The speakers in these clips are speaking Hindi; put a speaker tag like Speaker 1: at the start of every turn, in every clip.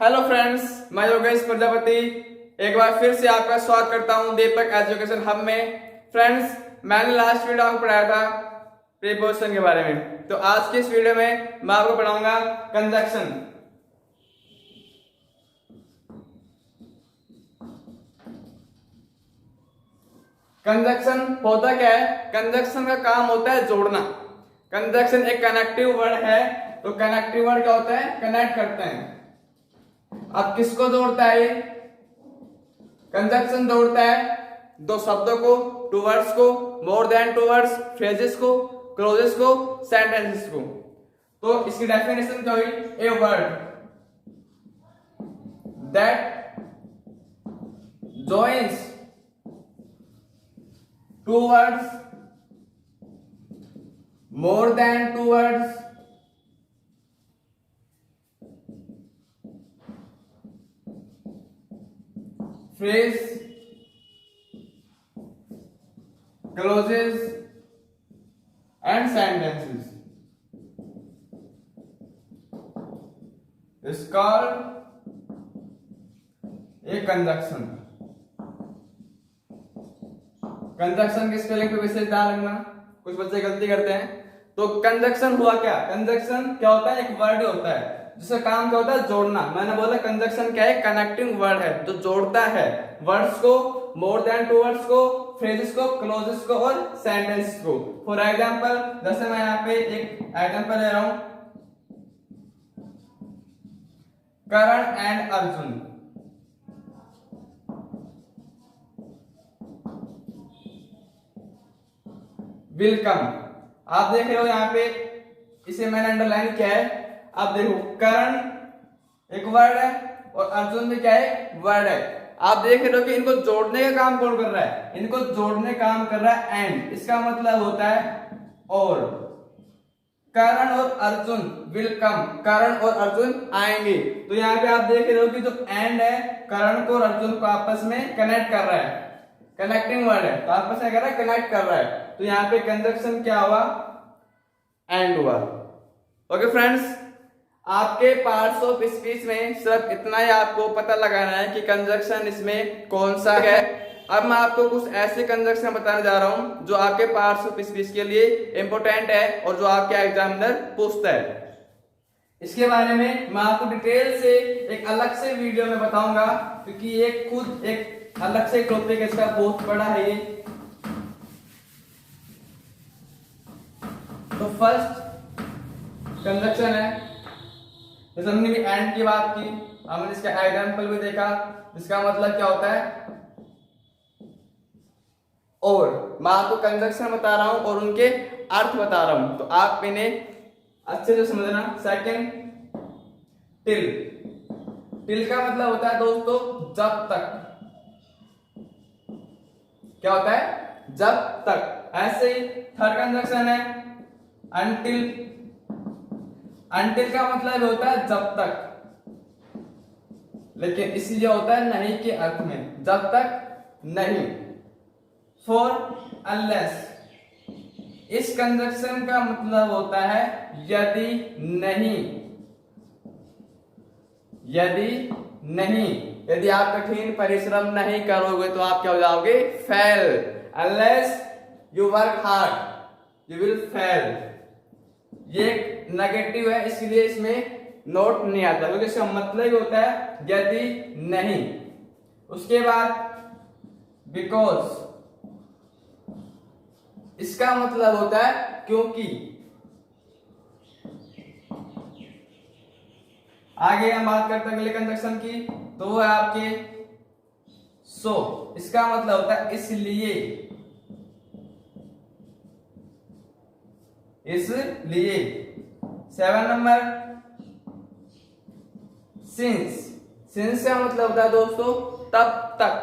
Speaker 1: हेलो फ्रेंड्स, मैं योगेश प्रजापति एक बार फिर से आपका स्वागत करता हूं दीपक एजुकेशन हब में। फ्रेंड्स, मैंने लास्ट वीडियो आपको पढ़ाया था प्रीपोजिशन के बारे में, तो आज के इस वीडियो में मैं आपको पढ़ाऊंगा कंजक्शन। कंजक्शन होता क्या है? कंजक्शन का काम होता है जोड़ना। कंजक्शन एक कनेक्टिव वर्ड है, तो कनेक्टिव वर्ड क्या होता है? कनेक्ट करते हैं। अब किसको जोड़ता है ये? कंजक्शन जोड़ता है दो शब्दों को, टू वर्ड्स को, more than two words, phrases को, क्लोजेस को, सेंटेंसेस को। तो इसकी डेफिनेशन क्या हुई? A word that joins two words, more than two words, phrase, clauses and sentences is called a conjunction। Conjunction की स्पेलिंग पे विशेष ध्यान रखना, कुछ बच्चे गलती करते हैं। तो कंजक्शन हुआ क्या? कंजक्शन क्या होता है? एक वर्ड होता है जिसका काम क्या होता है? जोड़ना। मैंने बोला कंजक्शन क्या है? कनेक्टिंग वर्ड है जो जोड़ता है वर्ड्स को, मोर देन टू वर्ड्स को, फ्रेजेस को, क्लोजेस को और सेंटेंस को। फॉर एग्जांपल, जैसे मैं यहाँ पे एक एग्जांपल ले रहा हूं, करण एंड अर्जुन। वेलकम। आप देख रहे हो यहाँ पे, इसे मैंने अंडरलाइन किया है। आप देखो, करण एक वर्ड है और अर्जुन भी क्या है? वर्ड है। आप देख रहे हो कि इनको जोड़ने का काम कौन कर रहा है? इनको जोड़ने का काम कर रहा है एंड। इसका मतलब होता है और। करण और अर्जुन विल कम, करण और अर्जुन आएंगे। तो यहाँ पे आप देख रहे हो कि जो एंड है करण को और अर्जुन को आपस में कनेक्ट कर रहा है। कनेक्टिंग वर्ड है तो आपस में कर रहा है, कनेक्ट कर रहा है। तो यहाँ पे कंजक्शन क्या हुआ? एंड हुआ। ओके फ्रेंड्स, आपके पार्ट्स ऑफ स्पीच में सिर्फ इतना ही आपको पता लगाना है कि कंजक्शन इसमें कौन सा है। अब मैं आपको कुछ ऐसे कंजक्शन बताने जा रहा हूं जो आपके पार्ट्स ऑफ स्पीच के लिए इंपॉर्टेंट है और जो आपके एग्जामिनर पूछता है। इसके बारे में मैं आपको डिटेल से एक अलग से वीडियो में बताऊंगा, क्योंकि ये खुद एक अलग से टॉपिक इसका बहुत बड़ा है ये। तो फर्स्ट कंजक्शन है, जैसे हमने भी एंड की बात की, हमने इसका एग्जाम्पल भी देखा। इसका मतलब क्या होता है? और मैं आपको कंजक्शन बता रहा हूं और उनके अर्थ बता रहा हूं, तो आप इन्हें अच्छे से समझना। Second, till. टिल का मतलब होता है दोस्तों जब तक। क्या होता है? जब तक। ऐसे ही थर्ड कंजक्शन है अनटिल। अनटिल का मतलब होता है जब तक, लेकिन इसलिए होता है नहीं के अर्थ में, जब तक नहीं। For unless. इस कंजक्शन का मतलब होता है यदि नहीं। यदि नहीं, यदि आप कठिन परिश्रम नहीं करोगे तो आप क्या हो जाओगे? Fail. Unless you work hard you will fail. ये नेगेटिव है, इसलिए इसमें नोट नहीं आता, क्योंकि इसका मतलब होता है यदि नहीं। उसके बाद बिकॉज। इसका मतलब होता है क्योंकि। आगे हम बात करते हैं अगले कंजक्शन की, तो वो है आपके सो। इसका मतलब होता है इसलिए। इसलिए। 7 नंबर सिंस। सिंस का मतलब होता है दोस्तों तब तक।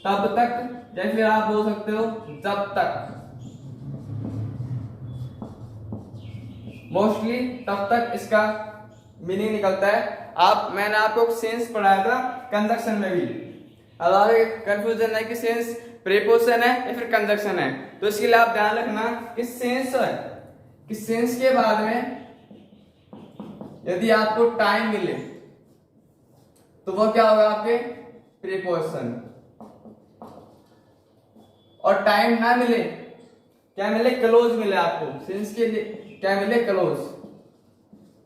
Speaker 1: तब तक, या फिर आप बोल सकते हो जब तक। मोस्टली तब तक इसका मीनिंग निकलता है। मैंने आपको सिंस पढ़ाया था कंजक्शन में भी। अब कंफ्यूजन है कि सिंस प्रीपोजिशन है या फिर कंजक्शन है, तो इसके लिए आप ध्यान रखना कि सेंस है कि सेंस के बाद में यदि आपको टाइम मिले तो वो क्या होगा आपके प्रीपोजिशन। और टाइम ना मिले, क्या मिले, क्लोज मिले आपको, सिंस के लिए क्या मिले, क्लोज,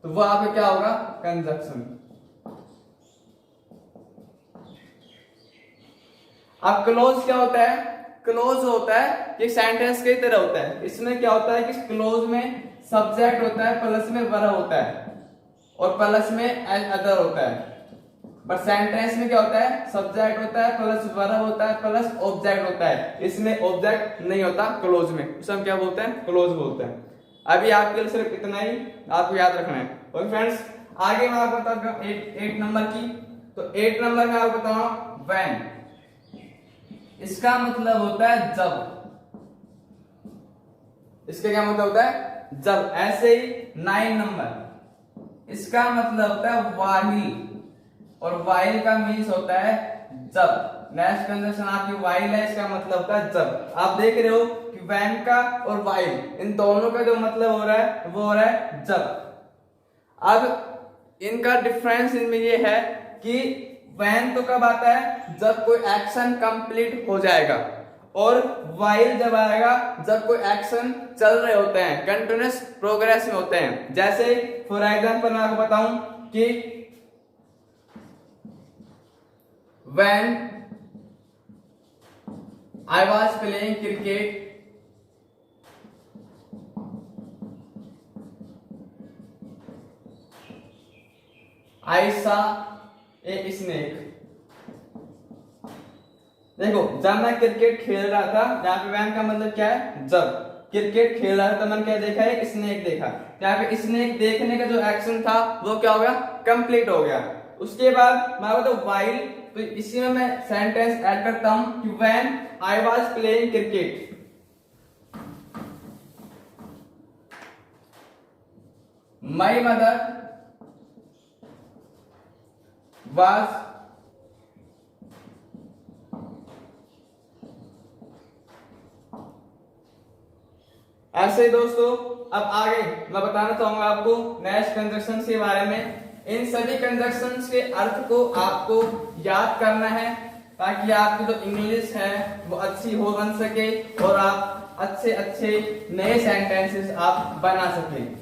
Speaker 1: तो वो आपका क्या होगा, कंजक्शन। अब क्लोज क्या होता है, क्लोज होता है कि सेंटेंस की तरह होता है। इसमें क्या होता है कि क्लोज में सब्जेक्ट होता है, प्लस में वर्ब होता है और प्लस में एंड अदर होता है। पर सेंटेंस में क्या होता है, सब्जेक्ट होता है प्लस वर्ब होता है प्लस ऑब्जेक्ट होता है। इसमें ऑब्जेक्ट नहीं होता क्लोज में, उसे हम क्या बोलते हैं, क्लोज बोलते हैं। अभी आपके लिए सिर्फ इतना ही आपको याद रखना है। ओके फ्रेंड्स, आगे मैं आपको बताऊंगा 8 नंबर की। तो 8 नंबर में आपको बताऊंगा व्हेन। इसका मतलब होता है जब। इसका क्या मतलब होता है, जब। ऐसे ही 9 नंबर, इसका मतलब होता है व्हाइल, और व्हाइल का मीन्स होता है जब। नेक्स्ट कंजक्शन आपकी व्हाइल है, इसका मतलब होता है जब। आप देख रहे हो कि व्हेन का और व्हाइल, इन दोनों का जो मतलब हो रहा है वो हो रहा है जब। अब इनका डिफरेंस इनमें ये है कि व्हेन तो कब आता है, जब कोई एक्शन कंप्लीट हो जाएगा, और व्हाइल जब आएगा जब कोई एक्शन चल रहे होते हैं, कंटिन्यूअस प्रोग्रेस में होते हैं। जैसे फॉर एग्जांपल मैं आपको बताऊं कि when I was playing cricket, I saw a snake। देखो, जब मैं क्रिकेट खेल रहा था, यहाँ पे वैन का मतलब क्या है, जब क्रिकेट खेल रहा था तो मैंने क्या देखा, एक स्नेक देखा। यहाँ पे स्नेक देखने का जो एक्शन था वो क्या हो गया, कंप्लीट हो गया। उसके बाद मैं बताऊं व्हाइल, तो इसी में मैं सेंटेंस ऐड करता हूं कि when I was playing cricket, my mother was ऐसे ही दोस्तों। अब आगे मैं बताना चाहूंगा आपको नेक्स्ट कंजक्शन के बारे में। इन सभी कंजक्शंस के अर्थ को आपको याद करना है, ताकि आपकी जो इंग्लिश है वो अच्छी हो बन सके और आप अच्छे अच्छे नए सेंटेंसेस आप बना सकें।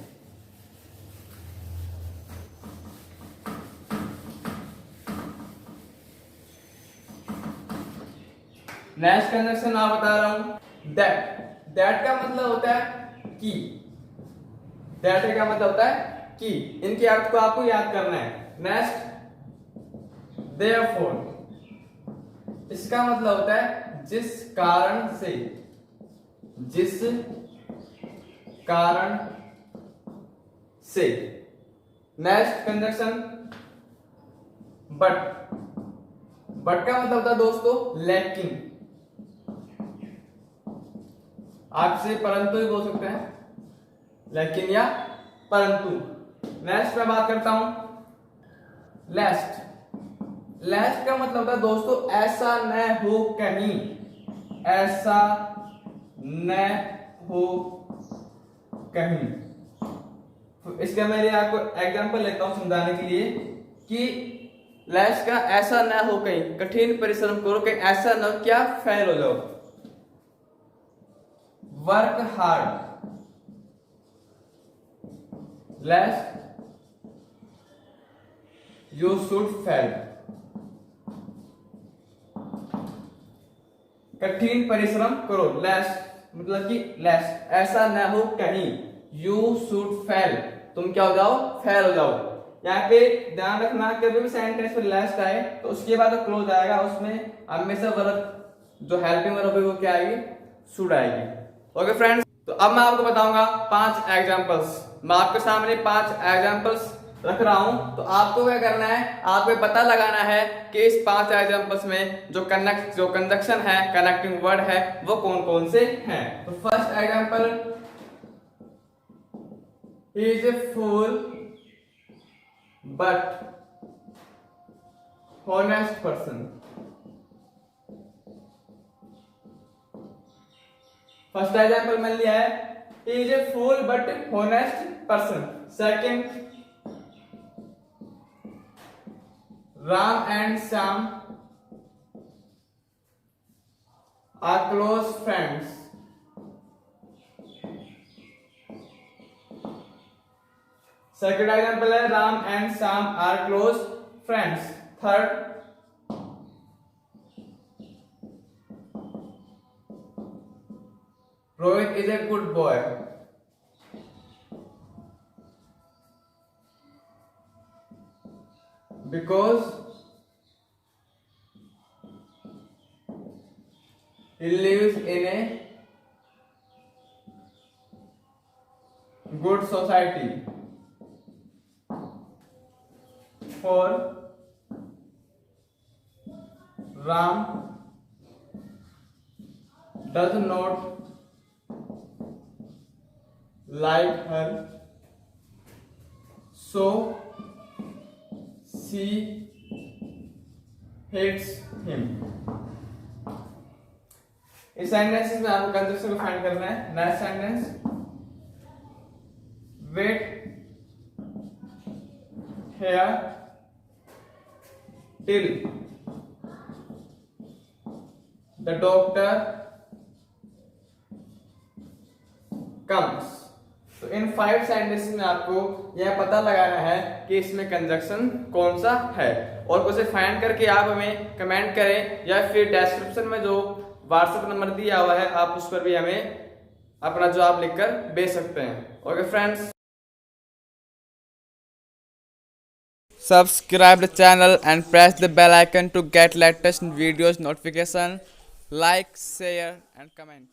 Speaker 1: नेक्स्ट कंजक्शन आप बता रहा हूं दैट। दैट का मतलब होता है कि, दैट का मतलब होता है कि। इनके अर्थ को आपको याद करना है। नेक्स्ट देयरफॉर, इसका मतलब होता है जिस कारण से, जिस कारण से। Next conjunction but. बट का मतलब होता है दोस्तों लेकिन। आपसे परंतु ही बोल सकते हैं, लेकिन या परंतु। नेक्स्ट मैं बात करता हूं लेस्ट। लेस्ट का मतलब होता है दोस्तों ऐसा न हो कहीं, ऐसा न हो कहीं। तो इसका मैं आपको एग्जांपल लेता हूं समझाने के लिए कि लेस्ट का ऐसा न हो कहीं, कठिन परिश्रम करो कि ऐसा न हो क्या फेल हो जाओ। Work hard, लेस्ट you should fail. कठिन परिश्रम करो, लेस्ट मतलब कि लेस्ट ऐसा न हो कहीं, यू शुड फेल तुम क्या हो जाओ, फेल हो जाओ। यहाँ पे ध्यान रखना कभी भी सेंटेंस में लेस्ट आए तो उसके बाद क्लोज आएगा, उसमें हमेशा वर्ब जो हेल्पिंग वर्ब है वो क्या आएगी, शुड आएगी। ओके फ्रेंड्स, तो अब मैं आपको बताऊंगा 5 एग्जांपल्स। मैं आपके सामने 5 एग्जांपल्स रख रहा हूं, तो आपको क्या करना है, आपको पता लगाना है कि इस 5 एग्जांपल्स में जो कंजक्शन है, कनेक्टिंग वर्ड है, वो कौन कौन से हैं। तो first example, he is a fool but honest person। First example मैंने लिया है, he is a fool but honest person। Second, Ram and Sam are close friends. Second example है Ram and Sam are close friends. Third, Rohit is a good boy. Because he lives in a good society. For Ram does not like her, so she hates him. इस सेंटेंस में आपको कंजक्शन को फाइंड करना है. Next sentence, wait here till the doctor comes. तो इन 5 सेंटेंसेस में आपको यह पता लगाना है कि इसमें कंजक्शन कौन सा है, और उसे फाइंड करके आप हमें कमेंट करें, या फिर डिस्क्रिप्शन में जो व्हाट्सएप नंबर दिया हुआ है आप उस पर भी हमें अपना जवाब लिखकर भेज सकते हैं. Okay friends, subscribe the channel and press the bell icon to get latest videos notification. Like, share and comment.